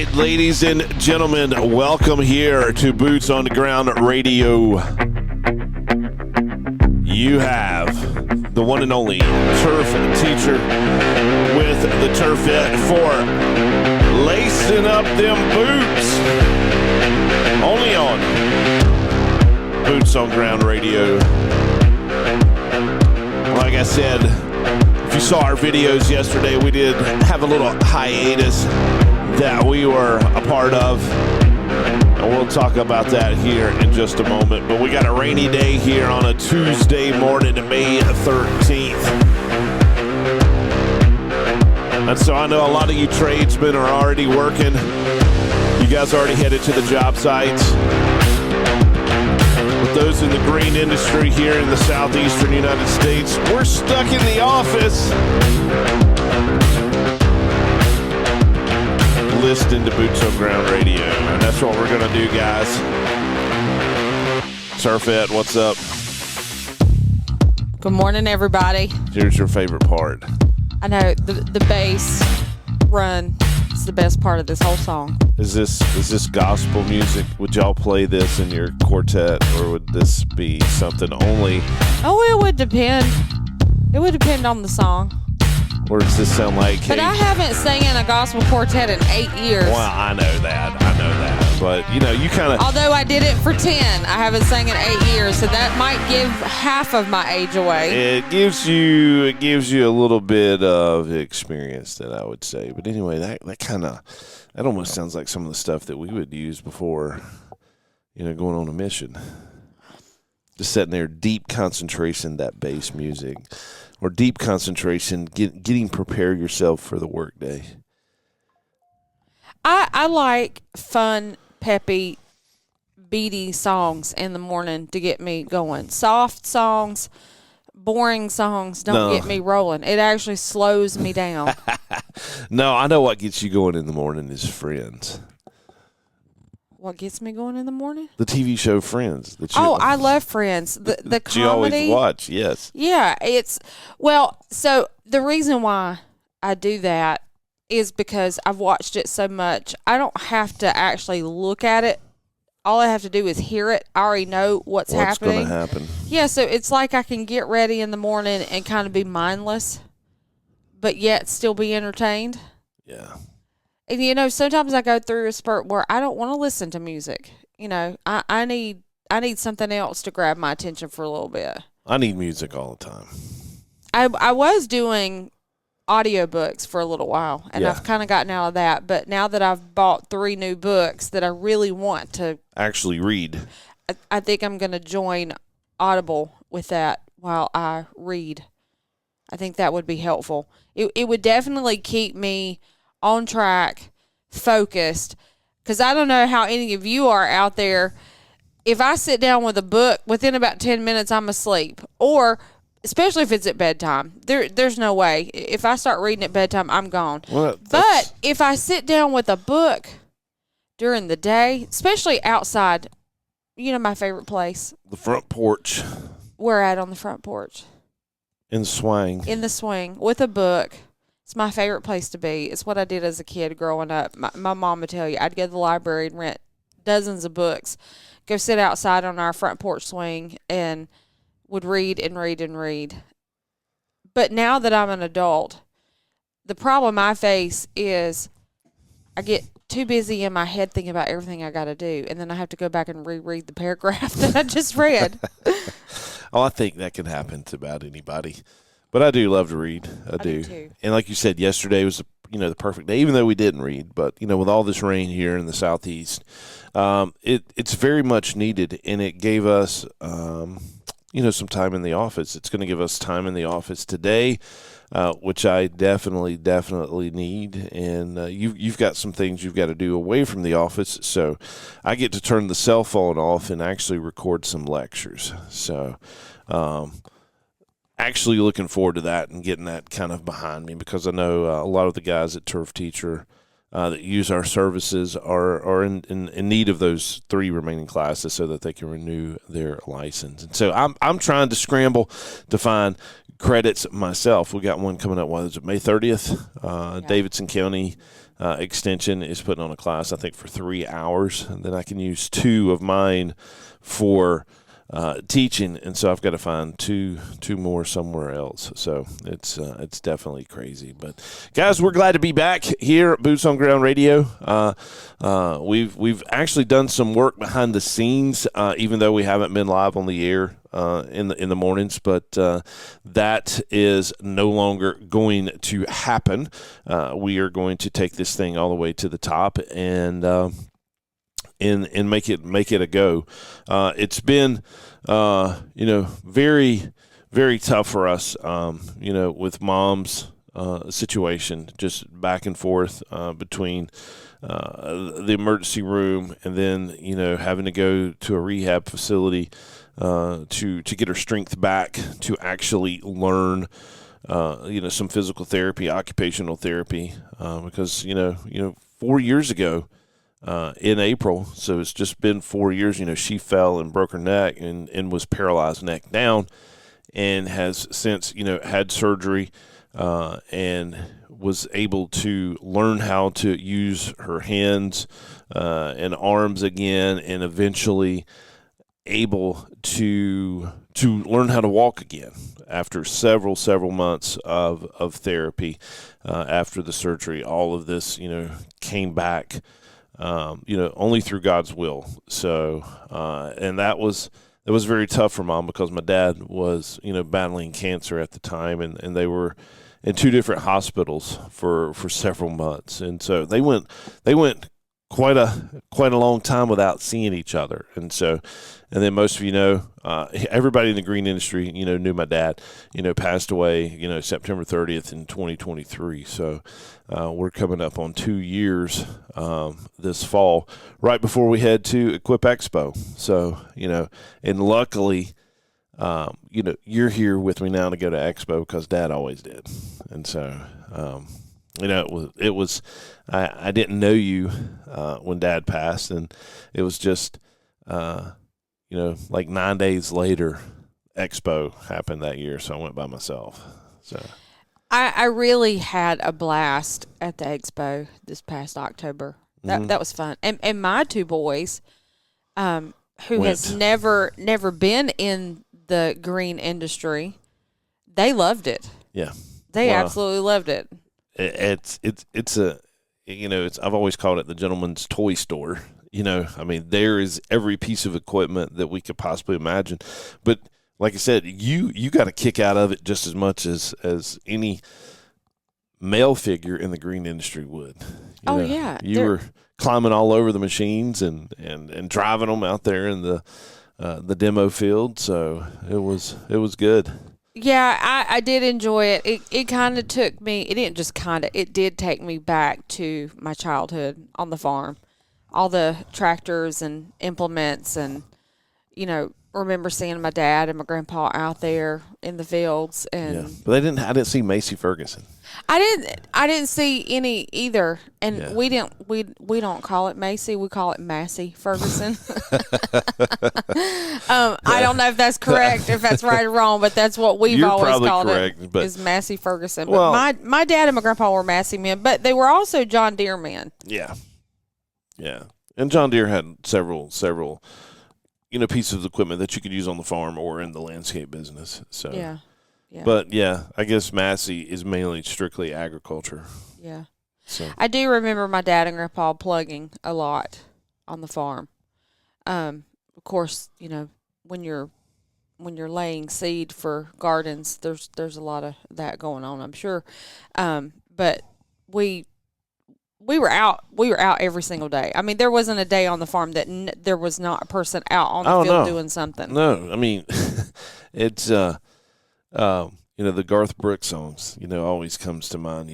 right, ladies and gentlemen, welcome here to Boots on the Ground Radio. You have the one and only turf teacher with the Turfette for lacing up them boots. Only on Boots on Ground Radio. Like I said, if you saw our videos yesterday, we did have a little hiatus that we were a part of. And we'll talk about that here in just a moment. But we got a rainy day here on a Tuesday morning, May 13th. And so I know a lot of you tradesmen are already working. You guys already headed to the job sites. But those in the green industry here in the southeastern United States, we're stuck in the office. Listening to Boots on Ground Radio. And that's what we're going to do, guys. Turfette, what's up? Good morning, everybody. Here's your favorite part. I know the bass run is the best part of this whole song. Is this gospel music? Would y'all play this in your quartet, or would this be something only? Oh, it would depend. It would depend on the song. Or does this sound like... But I haven't sang in a gospel quartet in 8 years. Well, I know that. But, you know, you kind of... Although I did it for 10, I haven't sang in 8 years, so that might give half of my age away. It gives you a little bit of experience, that I would say. But anyway, that almost sounds like some of the stuff that we would use before, you know, going on a mission. Just sitting there, deep concentration, that bass music. Or deep concentration, getting prepare yourself for the workday. I like fun, peppy, beady songs in the morning to get me going. Soft songs, boring songs don't get me rolling. It actually slows me down. No, I know what gets you going in the morning is Friends. What gets me going in the morning? The TV show Friends. I love Friends. The comedy. You always watch, yes. Yeah, so the reason why I do that is because I've watched it so much. I don't have to actually look at it. All I have to do is hear it. I already know what's happening. What's going to happen. Yeah, so it's like I can get ready in the morning and kind of be mindless, but yet still be entertained. Yeah. And, you know, sometimes I go through a spurt where I don't want to listen to music. You know, I need something else to grab my attention for a little bit. I need music all the time. I was doing audiobooks for a little while, and I've kind of gotten out of that. But now that I've bought 3 new books that I really want to actually read, I think I'm going to join Audible with that while I read. I think that would be helpful. It would definitely keep me on track, focused, because I don't know how any of you are out there. If I sit down with a book, within about 10 minutes, I'm asleep. Or, especially if it's at bedtime, there's no way. If I start reading at bedtime, I'm gone. Well, but if I sit down with a book during the day, especially outside, you know my favorite place? The front porch. We're on the front porch. In the swing. In the swing, with a book. It's my favorite place to be. It's what I did as a kid growing up. My mom would tell you, I'd go to the library and rent dozens of books, go sit outside on our front porch swing, and would read and read and read. But now that I'm an adult, the problem I face is I get too busy in my head thinking about everything I got to do, and then I have to go back and reread the paragraph that I just read. Oh, I think that can happen to about anybody. But I do love to read. I do too. And like you said, yesterday was the perfect day, even though we didn't read. But, you know, with all this rain here in the southeast, it's very much needed. And it gave us, some time in the office. It's going to give us time in the office today, which I definitely need. And you've got some things you've got to do away from the office. So I get to turn the cell phone off and actually record some lectures. So actually looking forward to that and getting that kind of behind me, because I know a lot of the guys at Turf Teacher that use our services are in need of those 3 remaining classes so that they can renew their license. And so I'm trying to scramble to find credits myself. We got one coming up, May 30th, Davidson County extension is putting on a class, I think, for 3 hours, and then I can use 2 of mine for teaching, and so I've got to find two more somewhere else. So it's definitely crazy. But guys, we're glad to be back here at Boots on Ground Radio. We've actually done some work behind the scenes, even though we haven't been live on the air in the mornings. But that is no longer going to happen. We are going to take this thing all the way to the top and make it a go. It's been very, very tough for us, with Mom's situation, just back and forth between the emergency room and then having to go to a rehab facility to get her strength back to actually learn some physical therapy, occupational therapy, because 4 years ago, in April, so it's just been 4 years, she fell and broke her neck and was paralyzed neck down, and has since, had surgery and was able to learn how to use her hands and arms again, and eventually able to learn how to walk again after several months of therapy after the surgery. All of this, came back only through God's will. So, and that was very tough for Mom, because my dad was, battling cancer at the time, and they were in 2 different hospitals for several months. And so they went quite a long time without seeing each other. And so, and then most of everybody in the green industry, knew my dad, passed away, September 30th in 2023. So we're coming up on 2 years this fall, right before we head to Equip Expo. So, and luckily, you're here with me now to go to Expo, because Dad always did. And so, it was I didn't know you when Dad passed, and it was just, like 9 days later, Expo happened that year, so I went by myself. So I really had a blast at the Expo this past October. That was fun. And my 2 boys, who has never been in the green industry, they loved it. Yeah. They absolutely loved it. It's I've always called it the gentleman's toy store. There is every piece of equipment that we could possibly imagine. But like I said, you got a kick out of it just as much as any male figure in the green industry would. You were climbing all over the machines and driving them out there in the demo field. So it was good. Yeah, I did enjoy it. It kind of took me, it didn't just kind of, it did take me back to my childhood on the farm. All the tractors and implements, and, remember seeing my dad and my grandpa out there in the fields. And but I didn't see Macy Ferguson. I didn't see any either. And we don't call it Macy, we call it Massey Ferguson. I don't know if that's correct, if that's right or wrong, but that's what we've always called it, is Massey Ferguson. But my dad and my grandpa were Massey men, but they were also John Deere men. Yeah. Yeah. And John Deere had several pieces of equipment that you could use on the farm or in the landscape business. So yeah. But I guess Massey is mainly strictly agriculture. Yeah. So I do remember my dad and grandpa plugging a lot on the farm. Of course, when you're laying seed for gardens, there's a lot of that going on, I'm sure. But we were out every single day. I mean, there wasn't a day on the farm that there was not a person out on the field doing something. No, I mean, it's the Garth Brooks songs, always comes to mind,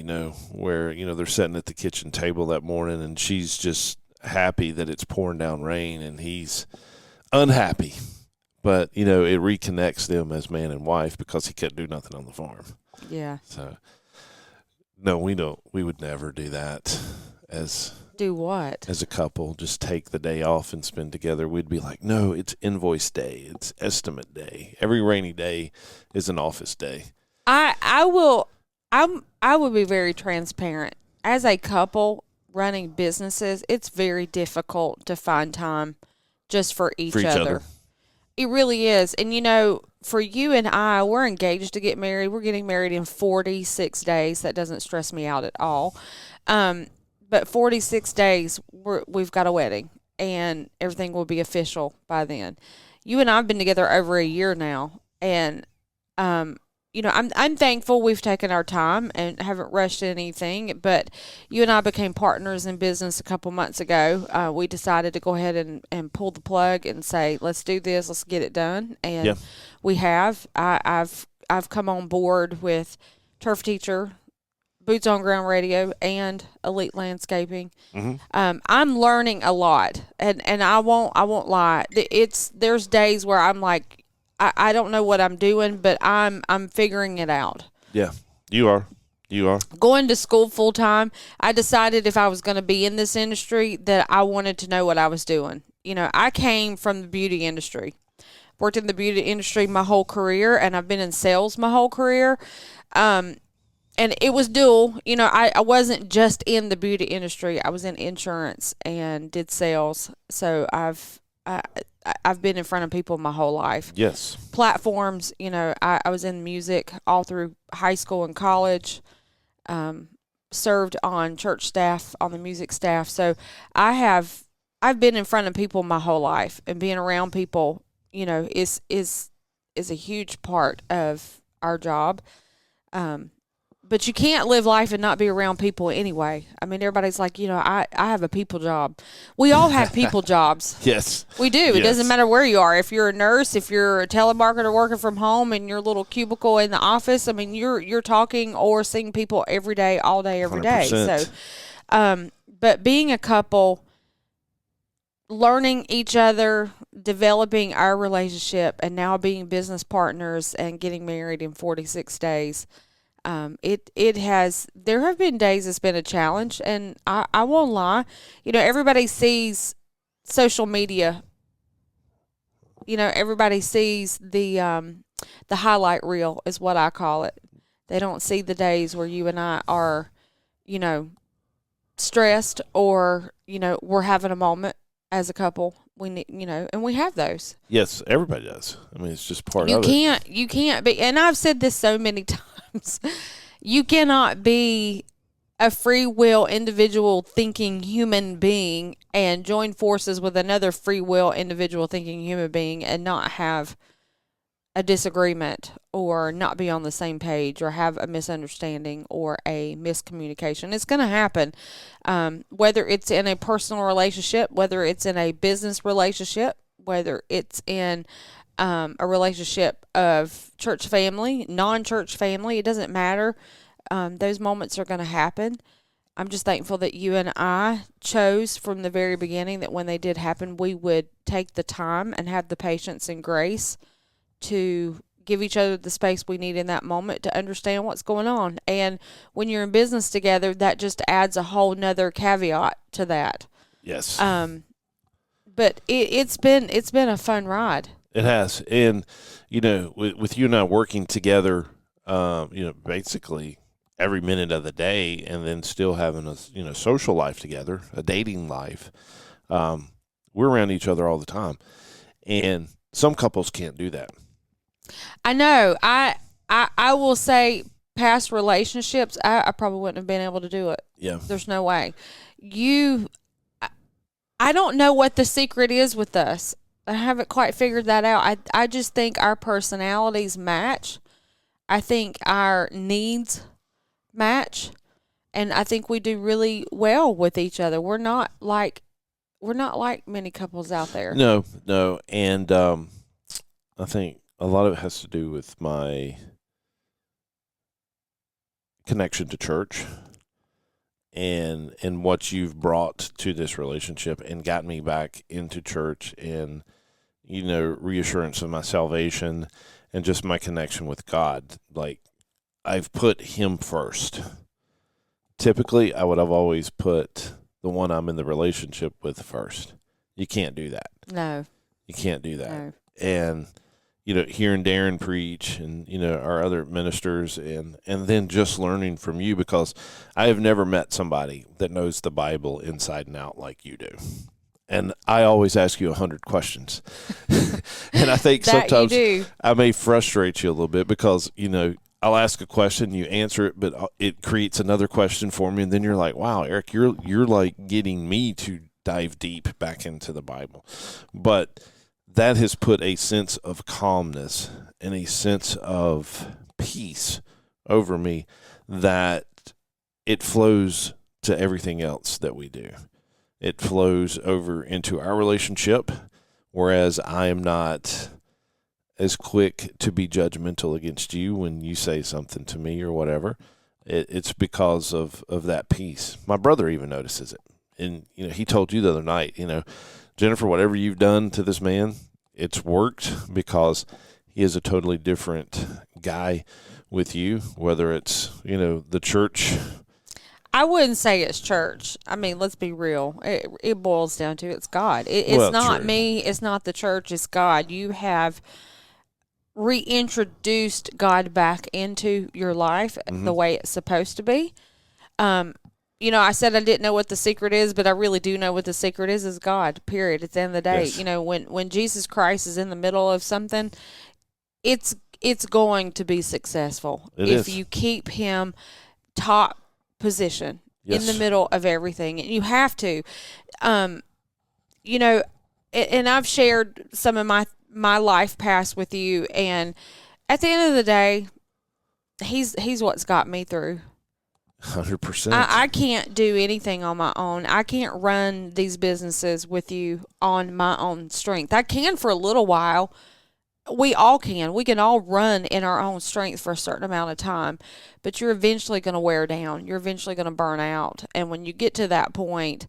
where, they're sitting at the kitchen table that morning and she's just happy that it's pouring down rain and he's unhappy. But, it reconnects them as man and wife because he couldn't do nothing on the farm. Yeah. So, no, we don't. We would never do that do what? As a couple, just take the day off and spend together. We'd be like, no, it's invoice day. It's estimate day. Every rainy day is an office day. I would be very transparent. As a couple, running businesses, it's very difficult to find time just for each other. It really is. And, you know, for you and I, we're engaged to get married. We're getting married in 46 days. That doesn't stress me out at all. But 46 days, we've got a wedding, and everything will be official by then. You and I have been together over a year now, and you know, I'm thankful we've taken our time and haven't rushed anything. But you and I became partners in business a couple months ago. We decided to go ahead and pull the plug and say, let's do this, let's get it done, and we have. I've come on board with Turf Teacher, Boots on Ground Radio, and Elite Landscaping. I'm learning a lot, and I won't lie. There's days where I'm like, I don't know what I'm doing, but I'm figuring it out. Yeah, you are. Going to school full time, I decided if I was going to be in this industry that I wanted to know what I was doing. You know, I came from the beauty industry, worked in the beauty industry my whole career, and I've been in sales my whole career. And it was dual. You know, I wasn't just in the beauty industry. I was in insurance and did sales. So I've been in front of people my whole life. Yes. Platforms, you know, I was in music all through high school and college, served on church staff, on the music staff. So I've been in front of people my whole life, and being around people, you know, is a huge part of our job. But you can't live life and not be around people anyway. I mean, everybody's like, you know, I have a people job. We all have people jobs. Yes. We do. It doesn't matter where you are. If you're a nurse, if you're a telemarketer working from home in your little cubicle in the office, I mean, you're talking or seeing people every day, all day, every day. 100%. So, but being a couple, learning each other, developing our relationship, and now being business partners and getting married in 46 days, there have been days it's been a challenge, and I won't lie. You know, everybody sees social media. You know, everybody sees the highlight reel is what I call it. They don't see the days where you and I are, you know, stressed, or, you know, we're having a moment as a couple. We need, you know, and we have those. Yes, everybody does. I mean, it's just part of it. You can't be, and I've said this so many times, you cannot be a free will individual thinking human being and join forces with another free will individual thinking human being and not have a disagreement, or not be on the same page, or have a misunderstanding or a miscommunication. It's going to happen, whether it's in a personal relationship, whether it's in a business relationship, whether it's in a relationship of church family, non-church family. It doesn't matter. Those moments are going to happen. I'm just thankful that you and I chose from the very beginning that when they did happen, we would take the time and have the patience and grace to give each other the space we need in that moment to understand what's going on. And when you're in business together, that just adds a whole nother caveat to that. Yes. But it's been a fun ride. It has. And, you know, with you and I working together, you know, basically every minute of the day, and then still having a, you know, social life together, a dating life, we're around each other all the time. And some couples can't do that. I know. I will say past relationships, I probably wouldn't have been able to do it. Yeah. There's no way. I don't know what the secret is with us. I haven't quite figured that out. I just think our personalities match. I think our needs match. And I think we do really well with each other. We're not like many couples out there. No. And I think a lot of it has to do with my connection to church and what you've brought to this relationship and got me back into church, and, you know, reassurance of my salvation and just my connection with God. Like, I've put him first. Typically, I would have always put the one I'm in the relationship with first. You can't do that. No. You can't do that. No. And, hearing Darren preach and, our other ministers and then just learning from you, because I have never met somebody that knows the Bible inside and out like you do. And I always ask you 100 questions. And I think sometimes I may frustrate you a little bit because, I'll ask a question, you answer it, but it creates another question for me. And then you're like, wow, Eric, you're like getting me to dive deep back into the Bible. But that has put a sense of calmness and a sense of peace over me that it flows to everything else that we do. It flows over into our relationship, whereas I am not as quick to be judgmental against you when you say something to me or whatever. It's because of that peace. My brother even notices it. And, he told you the other night, Jennifer, whatever you've done to this man, it's worked because he is a totally different guy with you, whether it's, the church. I wouldn't say it's church. I mean, let's be real. It boils down to it's God. It's not true. Me. It's not the church. It's God. You have reintroduced God back into your life the way it's supposed to be. I said I didn't know what the secret is, but I really do know what the secret is God, period. At the end of the day, yes. When Jesus Christ is in the middle of something, it's going to be successful if you keep him top position in the middle of everything. And you have to, and I've shared some of my life past with you, and at the end of the day, he's what's got me through. 100%. I can't do anything on my own. I can't run these businesses with you on my own strength. I can for a little while. We all can. We can all run in our own strength for a certain amount of time, but you're eventually going to wear down. You're eventually going to burn out. And when you get to that point,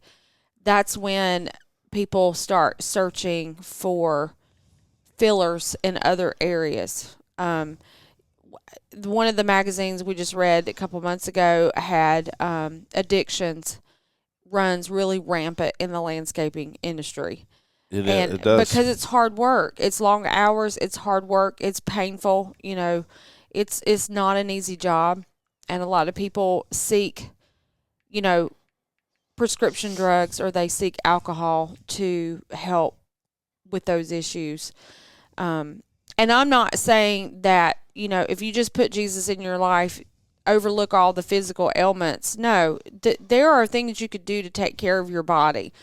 that's when people start searching for fillers in other areas. One of the magazines we just read a couple months ago had addictions runs really rampant in the landscaping industry. It does. Because it's hard work. It's long hours. It's hard work. It's painful. It's not an easy job. And a lot of people seek, prescription drugs, or they seek alcohol to help with those issues. And I'm not saying that, if you just put Jesus in your life, overlook all the physical ailments. No, there are things you could do to take care of your body,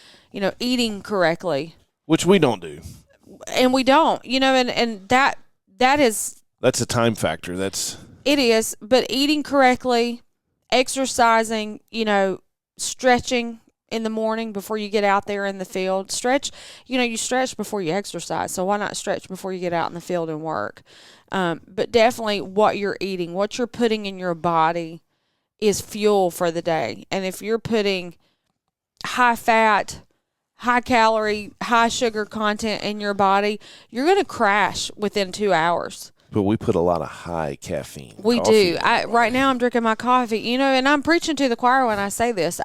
eating correctly. Which we don't do. And we don't, and that is. That's a time factor. It is, but eating correctly, exercising, stretching in the morning before you get out there in the field. Stretch, you stretch before you exercise. So why not stretch before you get out in the field and work? But definitely what you're eating, what you're putting in your body is fuel for the day. And if you're putting high fat, high calorie, high sugar content in your body, you're going to crash within 2 hours. But we put a lot of high caffeine. We do. Right now I'm drinking my coffee, and I'm preaching to the choir when I say this.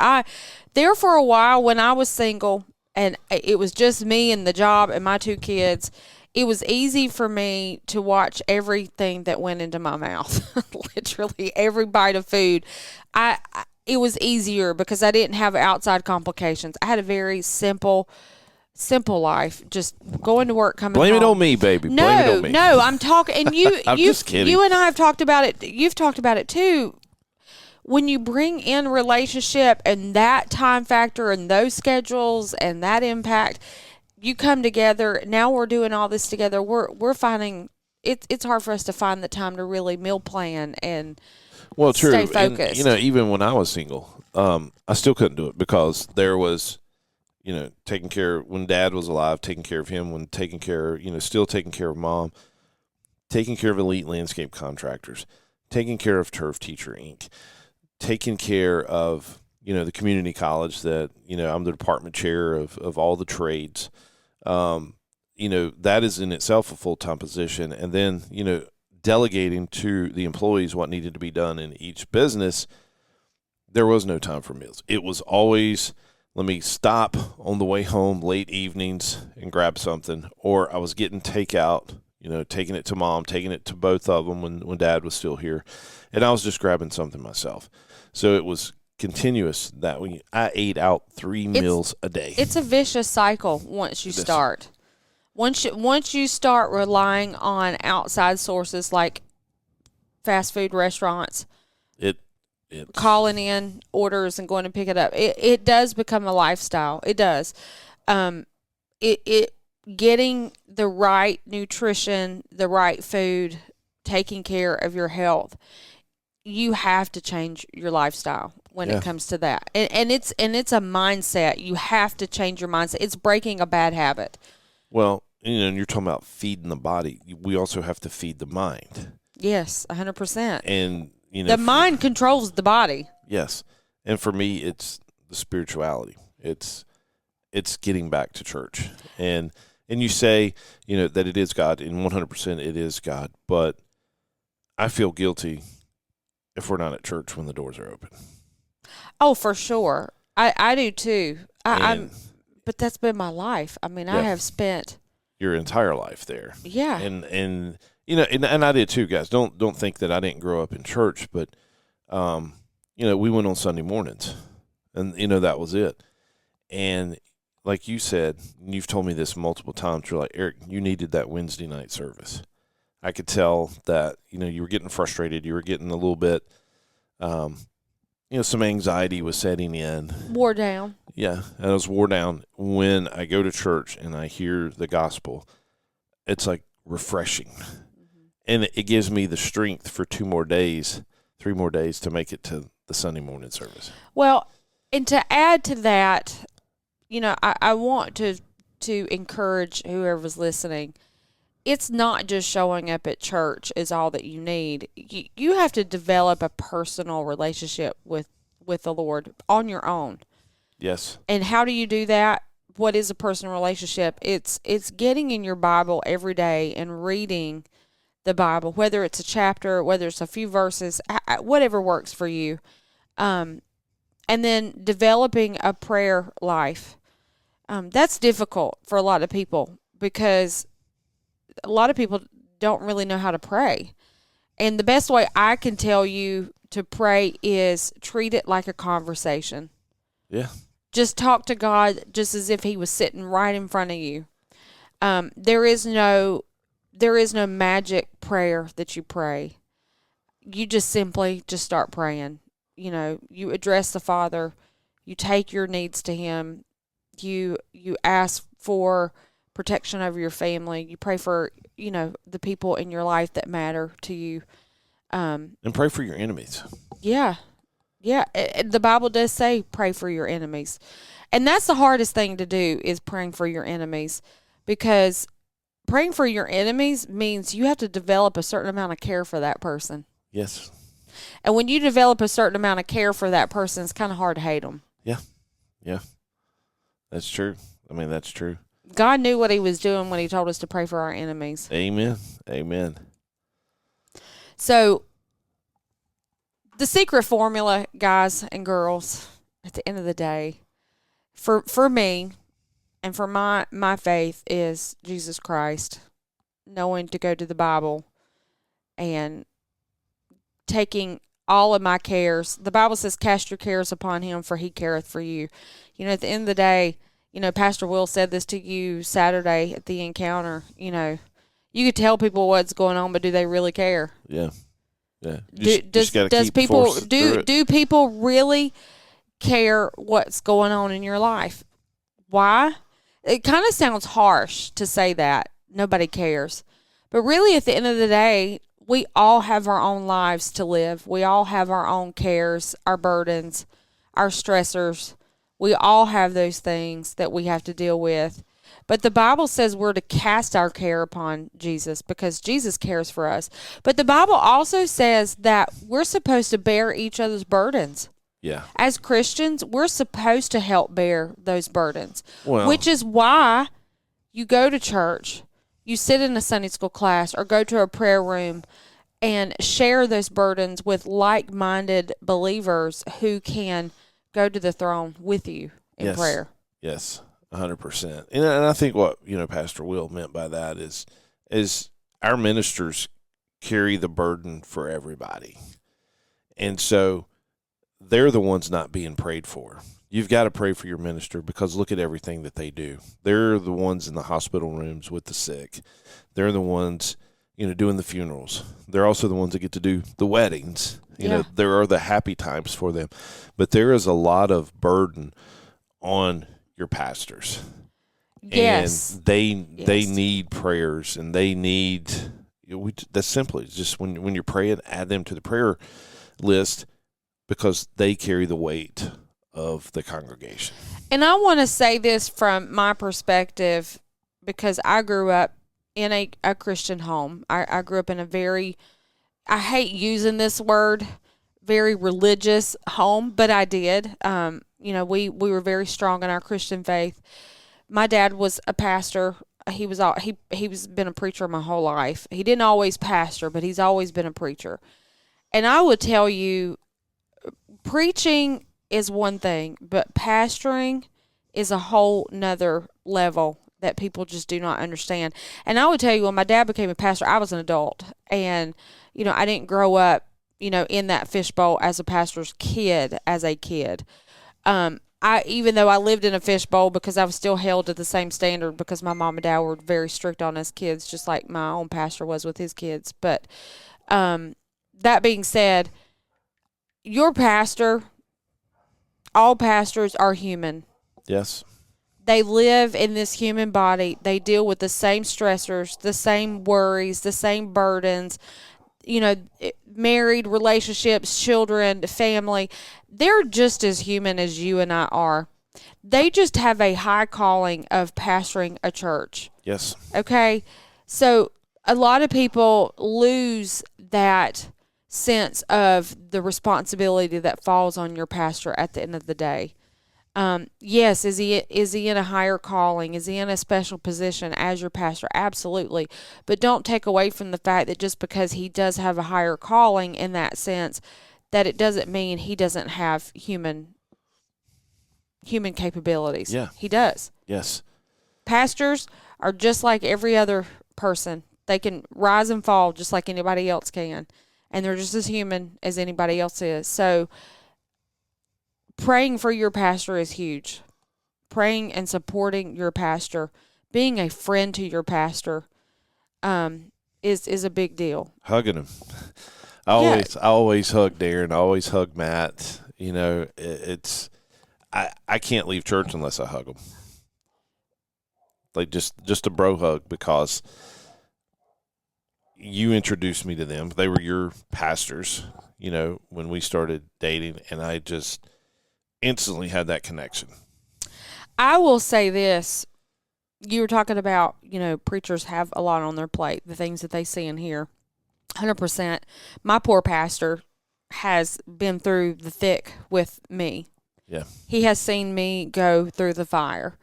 There for a while when I was single and it was just me and the job and my 2 kids, it was easy for me to watch everything that went into my mouth. Literally every bite of food. It was easier because I didn't have outside complications. I had a very simple life, just going to work, coming home. Blame it on me, baby. No, Blame it on me. No, I'm talking, and I'm just kidding. You and I have talked about it. You've talked about it too. When you bring in relationship and that time factor and those schedules and that impact, you come together. Now we're doing all this together. We're finding it's hard for us to find the time to really meal plan and stay focused. And, even when I was single, I still couldn't do it because there was, taking care when Dad was alive, taking care of him, when taking care, still taking care of Mom, taking care of Elite Landscape Contractors, taking care of Turf Teacher Inc., taking care of, the community college that, I'm the department chair of all the trades. That is in itself a full-time position. And then, delegating to the employees what needed to be done in each business, there was no time for meals. It was always, let me stop on the way home late evenings and grab something, or I was getting takeout, taking it to Mom, taking it to both of them when Dad was still here. And I was just grabbing something myself. So it was continuous that I ate out 3 meals a day. It's a vicious cycle once you start. Once you start relying on outside sources like fast food restaurants, it calling in orders and going to pick it up, it does become a lifestyle. It does. It getting the right nutrition, the right food, taking care of your health, you have to change your lifestyle when it comes to that. And it's a mindset. You have to change your mindset. It's breaking a bad habit. Well, and you're talking about feeding the body. We also have to feed the mind. Yes, 100%. And the mind controls the body. Yes. And for me, it's the spirituality. It's getting back to church. And you say, that it is God, and 100% it is God. But I feel guilty if we're not at church when the doors are open. Oh, for sure. I do too. But that's been my life. I mean, I have spent your entire life there. Yeah. And and I did too, guys. Don't think that I didn't grow up in church, but we went on Sunday mornings, and that was it. And like you said, and you've told me this multiple times, you're like, Eric, you needed that Wednesday night service. I could tell that, you were getting frustrated. You were getting a little bit, some anxiety was setting in. Wore down. Yeah, and I was wore down. When I go to church and I hear the gospel, it's like refreshing. Mm-hmm. And it gives me the strength for 3 more days to make it to the Sunday morning service. Well, and to add to that, I want to encourage whoever's listening. It's not just showing up at church is all that you need. You have to develop a personal relationship with the Lord on your own. Yes. And how do you do that? What is a personal relationship? It's getting in your Bible every day and reading the Bible, whether it's a chapter, whether it's a few verses, whatever works for you. And then developing a prayer life. That's difficult for a lot of people because a lot of people don't really know how to pray. And the best way I can tell you to pray is treat it like a conversation. Yeah. Just talk to God just as if he was sitting right in front of you. There is no magic prayer that you pray. You just simply start praying. You address the Father. You take your needs to him. You ask for protection over your family. You pray for, the people in your life that matter to you. And pray for your enemies. Yeah. Yeah. The Bible does say pray for your enemies. And that's the hardest thing to do is praying for your enemies, because praying for your enemies means you have to develop a certain amount of care for that person. Yes. And when you develop a certain amount of care for that person, it's kind of hard to hate them. Yeah. Yeah. That's true. I mean, that's true. God knew what he was doing when he told us to pray for our enemies. Amen. Amen. So, the secret formula, guys and girls, at the end of the day, for me and for my faith is Jesus Christ, knowing to go to the Bible and taking all of my cares. The Bible says, cast your cares upon him, for he careth for you. At the end of the day, Pastor Will said this to you Saturday at the encounter. You could tell people what's going on, but do they really care? Yeah. Yeah. Do people really care what's going on in your life? Why? It kind of sounds harsh to say that nobody cares, but really at the end of the day, we all have our own lives to live. We all have our own cares, our burdens, our stressors. We all have those things that we have to deal with. But the Bible says we're to cast our care upon Jesus because Jesus cares for us. But the Bible also says that we're supposed to bear each other's burdens. Yeah. As Christians, we're supposed to help bear those burdens, which is why you go to church, you sit in a Sunday school class, or go to a prayer room and share those burdens with like-minded believers who can go to the throne with you in prayer. Yes, 100%. And I think what Pastor Will meant by that is our ministers carry the burden for everybody. And so they're the ones not being prayed for. You've got to pray for your minister because look at everything that they do. They're the ones in the hospital rooms with the sick. They're the ones, doing the funerals. They're also the ones that get to do the weddings. There are the happy times for them. But there is a lot of burden on your pastors. Yes. And they need prayers, and they need that's simply just when you're praying, add them to the prayer list because they carry the weight of the congregation. And I want to say this from my perspective because I grew up in a Christian home. I grew up in a very, I hate using this word, very religious home, but I did. We were very strong in our Christian faith. My dad was a pastor. He was been a preacher my whole life. He didn't always pastor, but he's always been a preacher. And I would tell you, preaching is one thing, but pastoring is a whole nother level that people just do not understand. And I would tell you, when my dad became a pastor, I was an adult, and I didn't grow up, in that fishbowl as a pastor's kid. As a kid, even though I lived in a fishbowl because I was still held to the same standard because my mom and dad were very strict on us kids, just like my own pastor was with his kids. But that being said, your pastor, all pastors are human. Yes. They live in this human body. They deal with the same stressors, the same worries, the same burdens, married relationships, children, family. They're just as human as you and I are. They just have a high calling of pastoring a church. Yes. Okay. So a lot of people lose that sense of the responsibility that falls on your pastor at the end of the day. Yes, is he in a higher calling? Is he in a special position as your pastor? Absolutely. But don't take away from the fact that just because he does have a higher calling in that sense, that it doesn't mean he doesn't have human capabilities. Yeah. He does. Yes. Pastors are just like every other person. They can rise and fall just like anybody else can. And they're just as human as anybody else is. So praying for your pastor is huge. Praying and supporting your pastor, being a friend to your pastor, is a big deal. Hugging him. I always hug Darren. I always hug Matt. I can't leave church unless I hug them. Like just a bro hug because you introduced me to them. They were your pastors, when we started dating, and I just instantly had that connection. I will say this. You were talking about, preachers have a lot on their plate, the things that they see and hear. 100%. My poor pastor has been through the thick with me. Yeah. He has seen me go through the fire.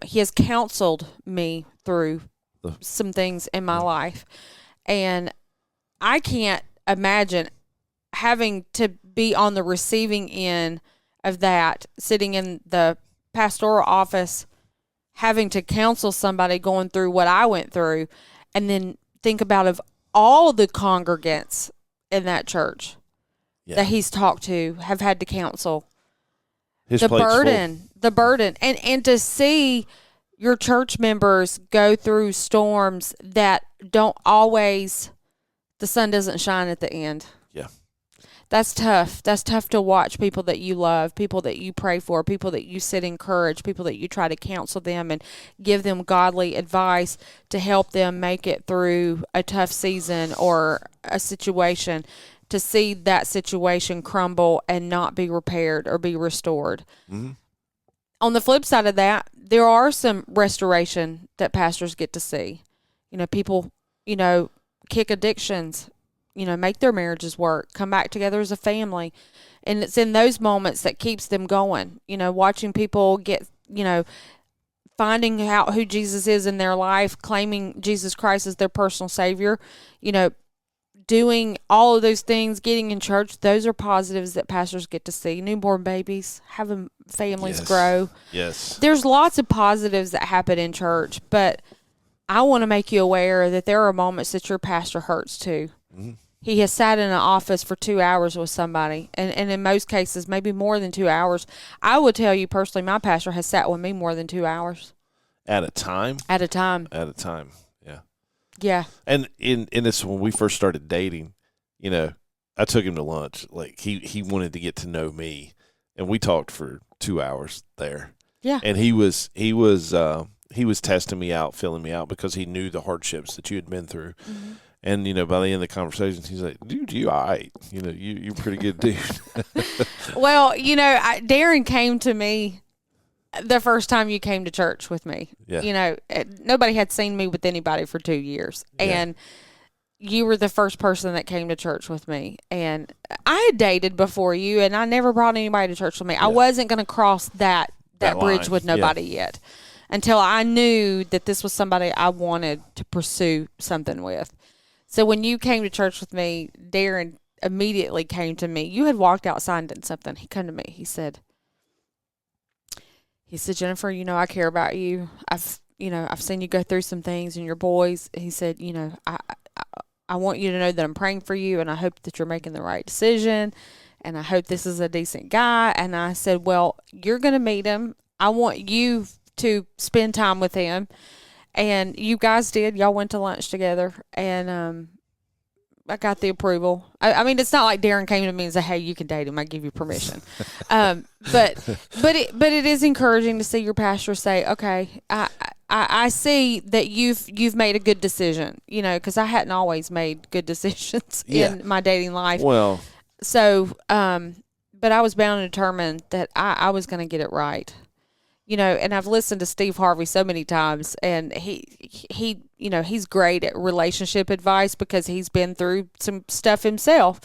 He has counseled me through some things in my life. And I can't imagine having to be on the receiving end of that, sitting in the pastoral office, having to counsel somebody going through what I went through, and then think about of all the congregants in that church that he's talked to have had to counsel. The burden, and to see your church members go through storms that don't always, the sun doesn't shine at the end. Yeah. That's tough. That's tough to watch people that you love, people that you pray for, people that you sit encourage, people that you try to counsel them and give them godly advice to help them make it through a tough season or a situation, to see that situation crumble and not be repaired or be restored. Mm-hmm. On the flip side of that, there are some restoration that pastors get to see. People, kick addictions, make their marriages work, come back together as a family. And it's in those moments that keeps them going, watching people get, finding out who Jesus is in their life, claiming Jesus Christ as their personal Savior, doing all of those things, getting in church. Those are positives that pastors get to see. Newborn babies, having families grow. Yes. There's lots of positives that happen in church, but I want to make you aware that there are moments that your pastor hurts too. Mm-hmm. He has sat in an office for 2 hours with somebody, and in most cases, maybe more than 2 hours. I will tell you personally, my pastor has sat with me more than 2 hours. At a time? At a time. At a time, yeah. Yeah. And it's when we first started dating, you know, I took him to lunch. Like, he wanted to get to know me, and we talked for 2 hours there. Yeah. And he was testing me out, filling me out, because he knew the hardships that you had been through. Mm-hmm. And, you know, by the end of the conversation, he's like, dude, you all right. You know, you're a pretty good dude. Well, you know, Darren came to me the first time you came to church with me. Yeah. You know, nobody had seen me with anybody for 2 years. Yeah. And you were the first person that came to church with me. And I had dated before you, and I never brought anybody to church with me. Yeah. I wasn't going to cross that bridge line with nobody yet until I knew that this was somebody I wanted to pursue something with. So when you came to church with me, Darren immediately came to me. You had walked outside and done something. He came to me. He said, Jennifer, you know, I care about you. I've seen you go through some things and your boys. He said, you know, I want you to know that I'm praying for you, and I hope that you're making the right decision, and I hope this is a decent guy. And I said, well, you're going to meet him. I want you to spend time with him. And you guys did. Y'all went to lunch together, and I got the approval. I mean, it's not like Darren came to me and said, "Hey, you can date him. I give you permission." But it is encouraging to see your pastor say, "Okay, I see that you've made a good decision." You know, because I hadn't always made good decisions in my dating life. Well, so but I was bound and determined that I was going to get it right. You know, and I've listened to Steve Harvey so many times, and he you know, he's great at relationship advice because he's been through some stuff himself.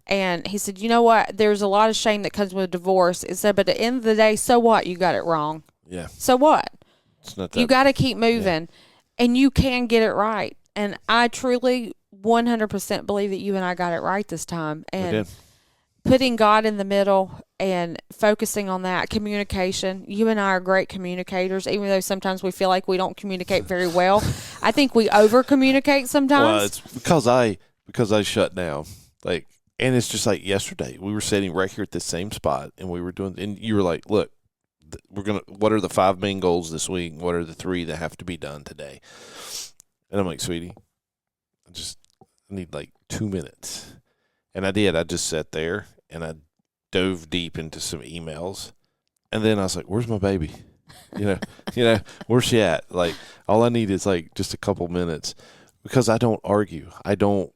And he said, you know what, there's a lot of shame that comes with divorce. He said, but at the end of the day, so what? You got it wrong. Yeah. So what? It's not that, you got to keep moving, and you can get it right. And I truly 100% believe that you and I got it right this time. And we did. Putting God in the middle and focusing on that communication. You and I are great communicators, even though sometimes we feel like we don't communicate very well. I think we over communicate sometimes. Well, it's because I shut down. Like, and it's just like yesterday, we were sitting right here at the same spot, and we were doing, and you were like, look, what are the 5 main goals this week? What are the 3 that have to be done today? And I'm like, sweetie, I need like 2 minutes. And I did. I just sat there and I dove deep into some emails, and then I was like, "Where's my baby? You know, where's she at? Like, all I need is like just a couple minutes, because I don't argue. I don't.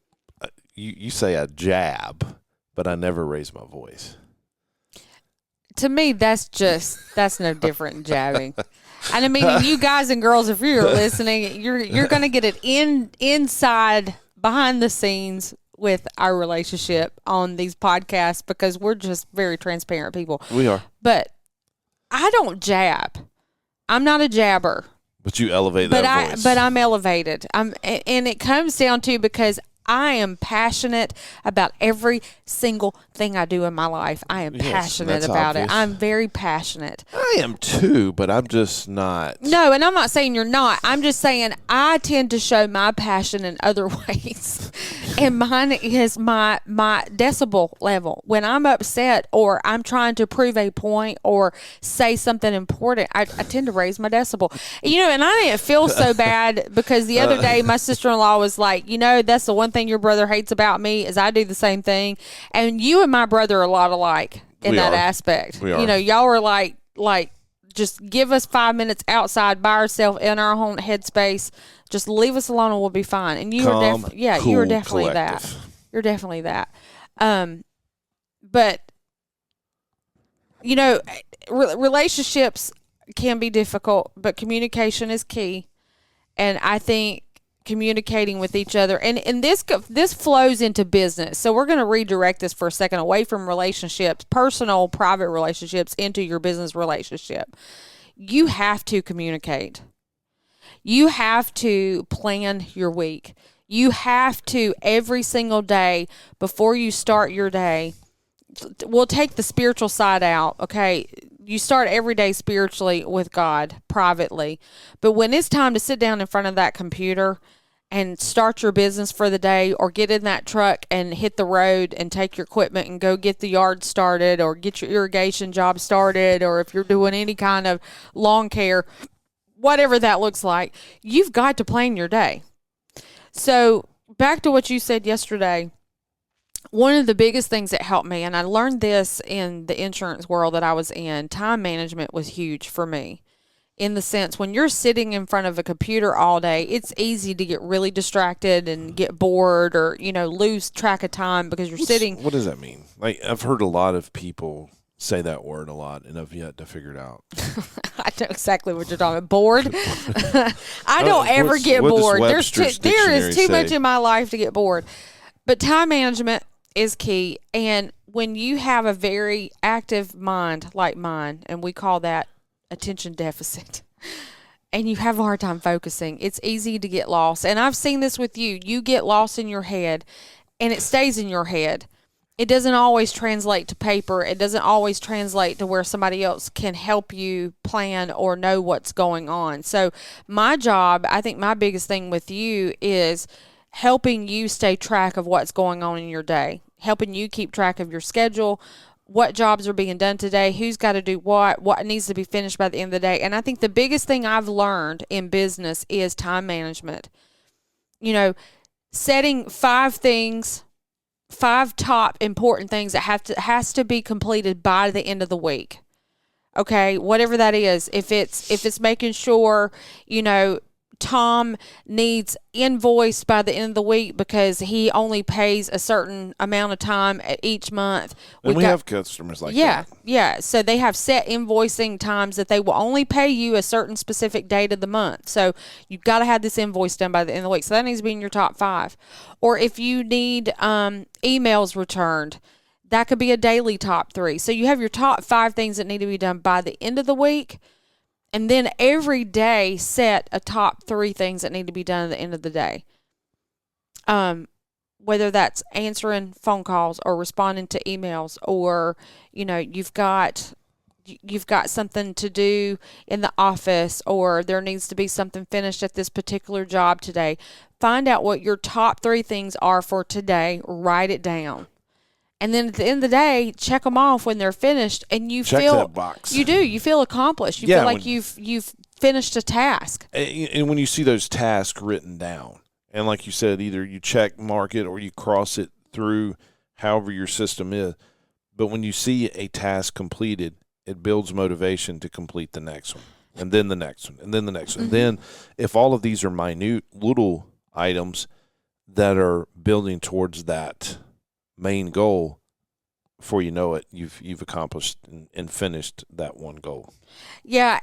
You say I jab, but I never raise my voice. To me, that's no different than jabbing. And I mean, you guys and girls, if you're listening, you're going to get it inside, behind the scenes with our relationship on these podcasts, because we're just very transparent people. We are. But I don't jab. I'm not a jabber. But you elevate that voice. But I'm elevated. And it comes down to, because I am passionate about every single thing I do in my life. I am passionate about it. I'm very passionate. I am too, but I'm just not. No, and I'm not saying you're not. I'm just saying I tend to show my passion in other ways. And mine is my decibel level. When I'm upset or I'm trying to prove a point or say something important, I tend to raise my decibel. You know, and I didn't feel so bad, because the other day my sister-in-law was like, you know, that's the one thing your brother hates about me is I do the same thing. And you and my brother are a lot alike in that aspect. We are. You know, y'all are like just give us 5 minutes outside by ourselves in our own headspace. Just leave us alone and we'll be fine. And you are definitely, you are definitely collective. That. You're definitely that. But you know, relationships can be difficult, but communication is key. And I think communicating with each other, and this flows into business. So we're going to redirect this for a second away from relationships, personal, private relationships, into your business relationship. You have to communicate. You have to plan your week. You have to, every single day before you start your day, we'll take the spiritual side out, okay? you start every day spiritually with God privately. But when it's time to sit down in front of that computer and start your business for the day, or get in that truck and hit the road and take your equipment and go get the yard started, or get your irrigation job started, or if you're doing any kind of lawn care, whatever that looks like, you've got to plan your day. So back to what you said yesterday, one of the biggest things that helped me, and I learned this in the insurance world that I was in, time management was huge for me. In the sense, when you're sitting in front of a computer all day, it's easy to get really distracted and get bored, or, lose track of time because you're sitting. What does that mean? Like, I've heard a lot of people say that word a lot, and I've yet to figure it out. I know exactly what you're talking about. Bored. I don't ever get bored. There is too much in my life to get bored. But time management is key. And when you have a very active mind like mine, and we call that attention deficit, and you have a hard time focusing, it's easy to get lost. And I've seen this with you. You get lost in your head, and it stays in your head. It doesn't always translate to paper. It doesn't always translate to where somebody else can help you plan or know what's going on. So my job, I think my biggest thing with you is helping you stay track of what's going on in your day, helping you keep track of your schedule, what jobs are being done today, who's got to do what needs to be finished by the end of the day. And I think the biggest thing I've learned in business is time management. Setting 5 top important things that has to be completed by the end of the week. Okay, whatever that is. If it's making sure, Tom needs invoiced by the end of the week because he only pays a certain amount of time each month. And we have customers like that. Yeah. So they have set invoicing times that they will only pay you a certain specific date of the month. So you've got to have this invoice done by the end of the week. So that needs to be in your top 5. Or if you need emails returned, that could be a daily top 3. So you have your top 5 things that need to be done by the end of the week. And then every day set a top 3 things that need to be done at the end of the day. Whether that's answering phone calls or responding to emails, or, you've got something to do in the office, or there needs to be something finished at this particular job today. Find out what your top 3 things are for today. Write it down. And then at the end of the day, check them off when they're finished, and you feel that box. You do. You feel accomplished. You feel like you've finished a task. And when you see those tasks written down, and like you said, either you check mark it or you cross it through, however your system is. But when you see a task completed, it builds motivation to complete the next one, and then the next one, and then the next one. And then if all of these are minute little items that are building towards that main goal, before you know it, you've accomplished and finished that one goal. Yeah.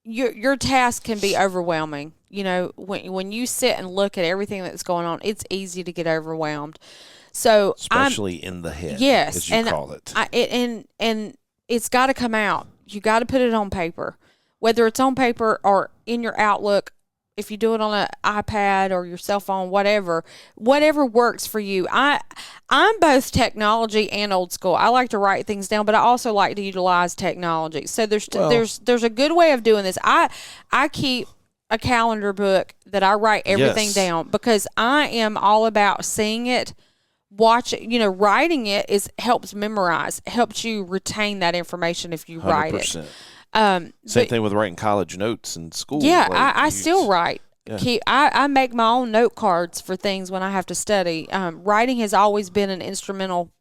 Your task can be overwhelming. When you sit and look at everything that's going on, it's easy to get overwhelmed. So especially in the head, yes, as you call it. And it's got to come out. You got to put it on paper, whether it's on paper or in your Outlook. If you do it on an iPad or your cell phone, whatever works for you. I'm both technology and old school. I like to write things down, but I also like to utilize technology. So there's a good way of doing this. I keep a calendar book that I write everything down, because I am all about seeing it, writing it helps memorize, helps you retain that information if you 100%. Write it. Same thing with writing college notes in school. Yeah, I still write. Yeah. I make my own note cards for things when I have to study. Writing has always been an instrumental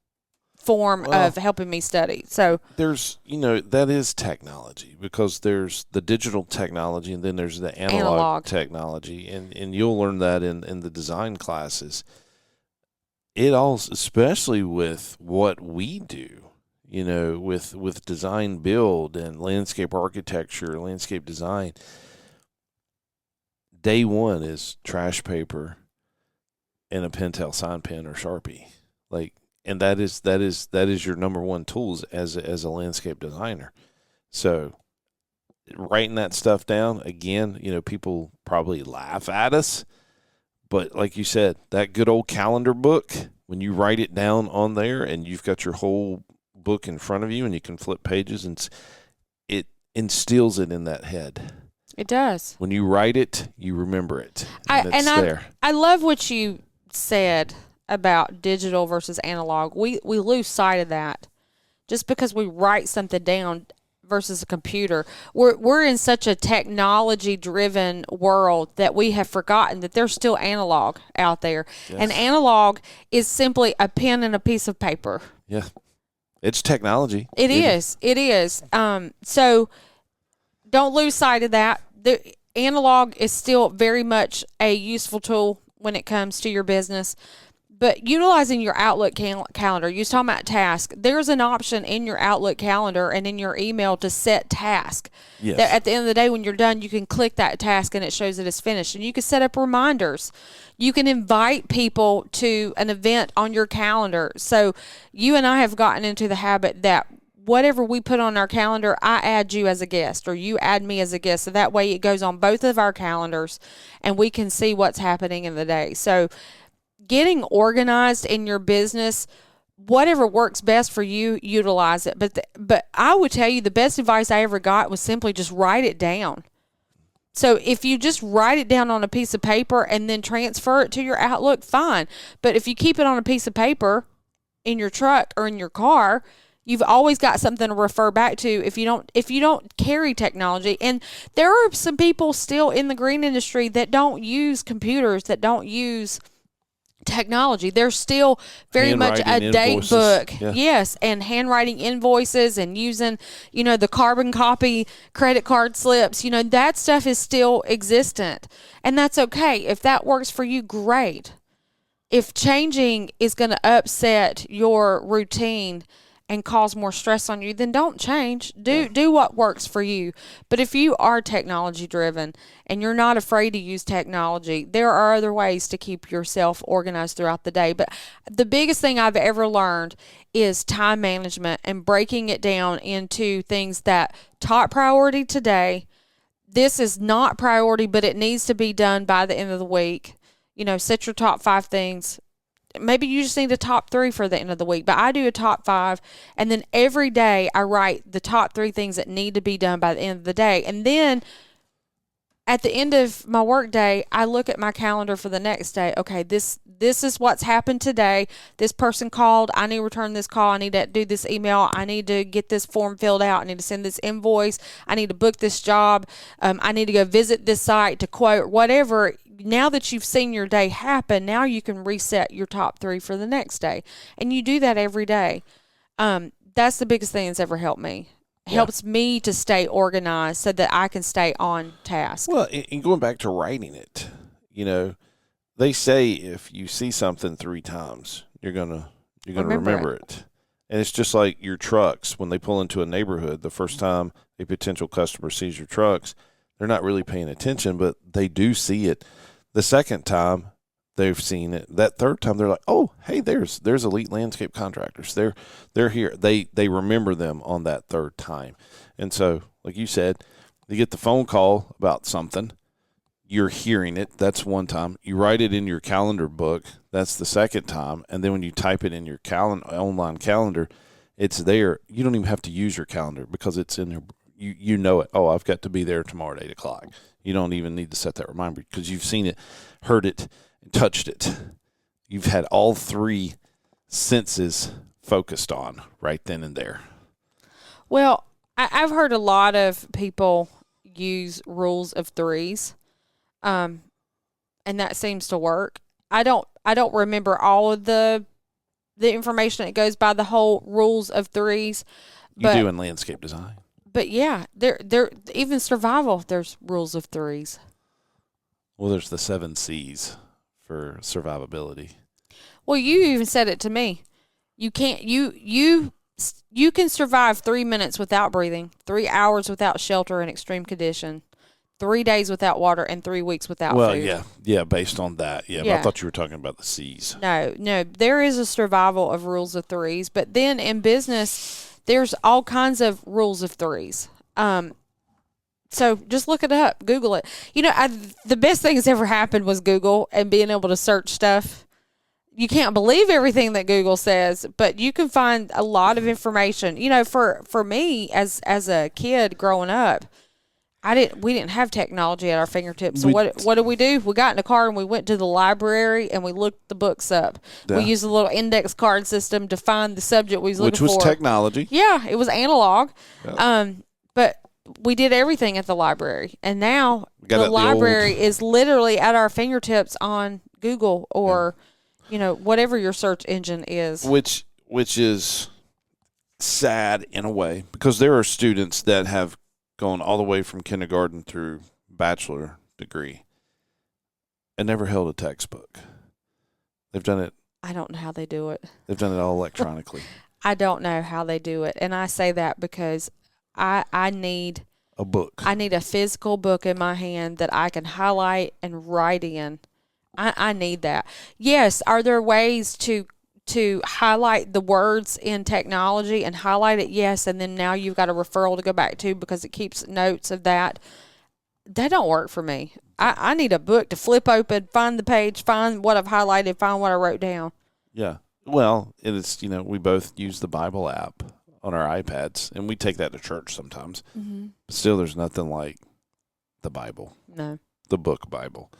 form of helping me study. So there's, that is technology, because there's the digital technology and then there's the analog. Technology. And you'll learn that in the design classes. It all, especially with what we do, with design build and landscape architecture, landscape design, day one is trash paper and a Pentel sign pen or Sharpie. And that is your number one tools as a landscape designer. So writing that stuff down, again, people probably laugh at us, but like you said, that good old calendar book, when you write it down on there and you've got your whole book in front of you and you can flip pages, and it instills it in that head. It does. When you write it, you remember it, and it's there. I love what you said about digital versus analog. We lose sight of that just because we write something down versus a computer. We're in such a technology-driven world that we have forgotten that there's still analog out there. Yes. And analog is simply a pen and a piece of paper. Yeah. It's technology. It is. So don't lose sight of that. The analog is still very much a useful tool when it comes to your business. But utilizing your Outlook calendar, you was talking about task. There's an option in your Outlook calendar and in your email to set task. Yes. That at the end of the day, when you're done, you can click that task and it shows that it's finished. And you can set up reminders. You can invite people to an event on your calendar. So you and I have gotten into the habit that whatever we put on our calendar, I add you as a guest or you add me as a guest. So that way it goes on both of our calendars and we can see what's happening in the day. So getting organized in your business, whatever works best for you, utilize it. But I would tell you the best advice I ever got was simply just write it down. So if you just write it down on a piece of paper and then transfer it to your Outlook, fine. But if you keep it on a piece of paper in your truck or in your car, you've always got something to refer back to if you don't carry technology. And there are some people still in the green industry that don't use computers, that don't use technology. There's still very much a date book. Yeah. Yes, and handwriting invoices and using, the carbon copy credit card slips. That stuff is still existent. And that's okay. If that works for you, great. If changing is going to upset your routine and cause more stress on you, then don't change. Do what works for you. But if you are technology driven and you're not afraid to use technology, there are other ways to keep yourself organized throughout the day. But the biggest thing I've ever learned is time management and breaking it down into things that top priority today. This is not priority, but it needs to be done by the end of the week. Set your top 5 things. Maybe you just need a top 3 for the end of the week, but I do a top 5. And then every day I write the top 3 things that need to be done by the end of the day. And then at the end of my work day, I look at my calendar for the next day. Okay, this is what's happened today. This person called. I need to return this call. I need to do this email. I need to get this form filled out. I need to send this invoice. I need to book this job. I need to go visit this site to quote, whatever. Now that you've seen your day happen, now you can reset your top 3 for the next day. And you do that every day. That's the biggest thing that's ever helped me. Helps me to stay organized so that I can stay on task. Well, and going back to writing it, they say if you see something 3 times, you're gonna remember it. And it's just like your trucks. When they pull into a neighborhood, the first time a potential customer sees your trucks, they're not really paying attention, but they do see it. The second time they've seen it, that third time they're like, "Oh, hey, there's Elite Landscape Contractors. They're here." They remember them on that third time. And so, like you said, you get the phone call about something, you're hearing it. That's one time. You write it in your calendar book. That's the second time. And then when you type it in your online calendar, it's there. You don't even have to use your calendar because it's in there. You know it. Oh, I've got to be there tomorrow at 8 o'clock. You don't even need to set that reminder because you've seen it, heard it, and touched it. You've had all 3 senses focused on right then and there. Well, I've heard a lot of people use rules of 3s, and that seems to work. I don't remember all of the information that goes by the whole rules of 3s. You do in landscape design. But yeah, there even survival, there's rules of 3s. Well, there's the 7 C's for survivability. Well, you even said it to me. You can't you can survive 3 minutes without breathing, 3 hours without shelter in extreme condition, 3 days without water, and 3 weeks without food. Well, yeah, based on that, yeah. But I thought you were talking about the C's. No, there is a survival of rules of 3s, but then in business, there's all kinds of rules of 3s. So just look it up, Google it. The best thing that's ever happened was Google and being able to search stuff. you can't believe everything that Google says, but you can find a lot of information. You know, for me as a kid growing up, we didn't have technology at our fingertips. So what did we do? We got in a car and we went to the library and we looked the books up. Yeah. We used a little index card system to find the subject we was looking for. Which was technology. Yeah, it was analog. Yeah. But we did everything at the library. And now the library is literally at our fingertips on Google or you know, whatever your search engine is. Which is sad in a way, because there are students that have gone all the way from kindergarten through bachelor degree and never held a textbook. They've done it. I don't know how they do it. They've done it all electronically. I don't know how they do it. And I say that because I need a book. I need a physical book in my hand that I can highlight and write in. I need that. Yes, are there ways to highlight the words in technology and highlight it? Yes, and then now you've got a referral to go back to because it keeps notes of that. That don't work for me. I need a book to flip open, find the page, find what I've highlighted, find what I wrote down. Yeah. Well, it's, you know, we both use the Bible app on our iPads, and we take that to church sometimes. Mm-hmm. But still, there's nothing like the Bible. No. The book Bible.